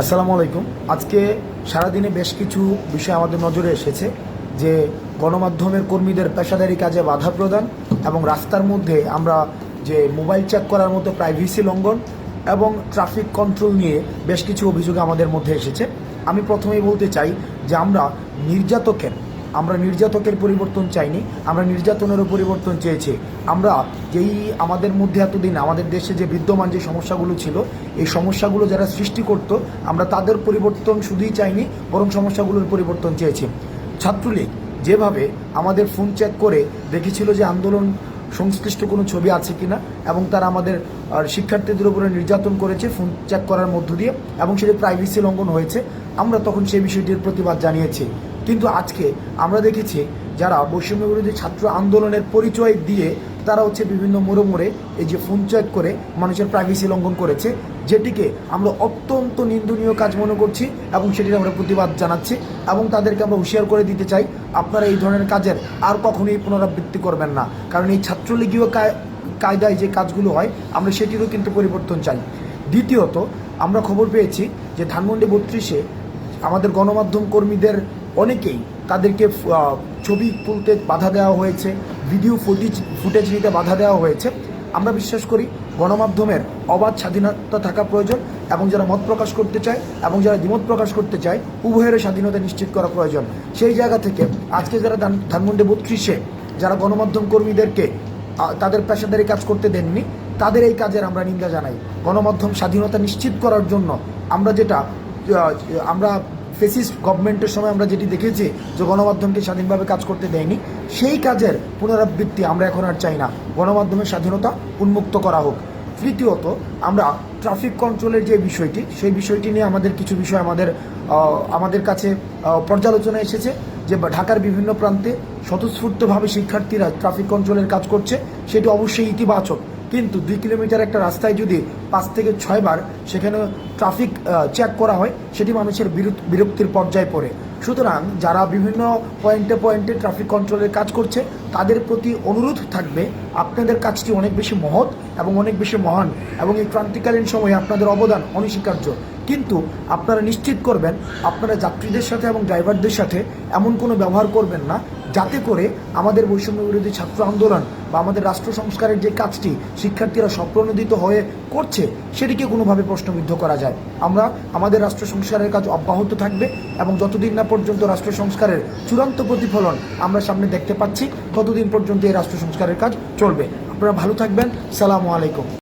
আসসালামু আলাইকুম। আজকে সারাদিনে বেশ কিছু বিষয় আমাদের নজরে এসেছে যে গণমাধ্যমের কর্মীদের পেশাদারি কাজে বাধা প্রদান এবং রাস্তার মধ্যে আমরা যে মোবাইল চেক করার মতো প্রাইভেসি লঙ্ঘন এবং ট্রাফিক কন্ট্রোল নিয়ে বেশ কিছু অভিযোগ আমাদের মধ্যে এসেছে। আমি প্রথমেই বলতে চাই যে আমরা নির্যাতকের পরিবর্তন চাইনি, আমরা নির্যাতনেরও পরিবর্তন চেয়েছি। আমরা যেই আমাদের মধ্যে এতদিন আমাদের দেশে যে বিদ্যমান যে সমস্যাগুলো ছিল, এই সমস্যাগুলো যারা সৃষ্টি করত, আমরা তাদের পরিবর্তন শুধুই চাইনি, বরং সমস্যাগুলোর পরিবর্তন চেয়েছি। ছাত্রলীগ যেভাবে আমাদের ফোন চেক করে দেখেছিল যে আন্দোলন সংশ্লিষ্ট কোনো ছবি আছে কিনা, এবং তারা আমাদের শিক্ষার্থীদের উপরে নির্যাতন করেছে ফোন চেক করার মধ্য দিয়ে, এবং সেটি প্রাইভেসি লঙ্ঘন হয়েছে, আমরা তখন সেই বিষয়টির প্রতিবাদ জানিয়েছি। কিন্তু আজকে আমরা দেখেছি যারা বৈষম্য বিরোধী ছাত্র আন্দোলনের পরিচয় দিয়ে তারা বিভিন্ন মোড়ে এই যে ফোন চেক করে মানুষের প্রাইভেসি লঙ্ঘন করেছে, যেটিকে আমরা অত্যন্ত নিন্দনীয় কাজ মনে করছি এবং সেটির আমরা প্রতিবাদ জানাচ্ছি এবং তাদেরকে আমরা হুঁশিয়ার করে দিতে চাই, আপনারা এই ধরনের কাজের আর কখনোই পুনরাবৃত্তি করবেন না। কারণ এই ছাত্রলীগীয় কায়দায় যে কাজগুলো হয়, আমরা সেটিরও কিন্তু পরিবর্তন চাই। দ্বিতীয়ত, আমরা খবর পেয়েছি যে ধানমন্ডি 32-এ আমাদের গণমাধ্যম কর্মীদের অনেকেই তাদেরকে ছবি তুলতে বাধা দেওয়া হয়েছে, ভিডিও ফুটেজ নিতে বাধা দেওয়া হয়েছে। আমরা বিশ্বাস করি গণমাধ্যমের অবাধ স্বাধীনতা থাকা প্রয়োজন, এবং যারা মত প্রকাশ করতে চায় এবং যারা দ্বিমত প্রকাশ করতে চায়, উভয়ের স্বাধীনতা নিশ্চিত করা প্রয়োজন। সেই জায়গা থেকে আজকে যারা ধানমন্ডি 32-এ যারা গণমাধ্যম কর্মীদেরকে তাদের পেশাদারি কাজ করতে দেননি, তাদের এই কাজের আমরা নিন্দা জানাই। গণমাধ্যম স্বাধীনতা নিশ্চিত করার জন্য আমরা ফেসিস্ট গভর্নমেন্টের সময় আমরা যেটি দেখেছি যে গণমাধ্যমকে স্বাধীনভাবে কাজ করতে দেয়নি, সেই কাজের পুনরাবৃত্তি আমরা এখন আর চাই না। গণমাধ্যমের স্বাধীনতা উন্মুক্ত করা হোক। তৃতীয়ত, আমরা ট্রাফিক কন্ট্রোলের যে বিষয়টি, সেই বিষয়টি নিয়ে আমাদের কিছু বিষয় আমাদের কাছে পর্যালোচনা এসেছে যে ঢাকার বিভিন্ন প্রান্তে স্বতঃস্ফূর্তভাবে শিক্ষার্থীরা ট্রাফিক কন্ট্রোলের কাজ করছে, সেটি অবশ্যই ইতিবাচক। কিন্তু 2 কিলোমিটার একটা রাস্তায় যদি 5 থেকে 6 বার সেখানে ট্রাফিক চেক করা হয়, সেটি মানুষের বিরক্তির পর্যায়ে পড়ে। সুতরাং যারা বিভিন্ন পয়েন্টে ট্রাফিক কন্ট্রোলের কাজ করছে, তাদের প্রতি অনুরোধ থাকবে, আপনাদের কাজটি অনেক বেশি মহৎ এবং অনেক বেশি মহান, এবং এই ক্রান্তিকালীন সময়ে আপনাদের অবদান অনস্বীকার্য। কিন্তু আপনারা নিশ্চিত করবেন আপনারা যাত্রীদের সাথে এবং ড্রাইভারদের সাথে এমন কোনো ব্যবহার করবেন না যাতে করে আমাদের বৈষম্য বিরোধী ছাত্র আন্দোলন বা আমাদের রাষ্ট্র সংস্কারের যে কাজটি শিক্ষার্থীরা স্বপ্রণোদিত হয়ে করছে, সেটিকে কোনোভাবে প্রশ্নবিদ্ধ করা যায়। আমরা আমাদের রাষ্ট্র সংস্কারের কাজ অব্যাহত থাকবে, এবং যতদিন না পর্যন্ত রাষ্ট্র সংস্কারের চূড়ান্ত প্রতিফলন আমরা সামনে দেখতে পাচ্ছি, ততদিন পর্যন্ত এই রাষ্ট্র সংস্কারের কাজ চলবে। আপনারা ভালো থাকবেন। সালামু আলাইকুম।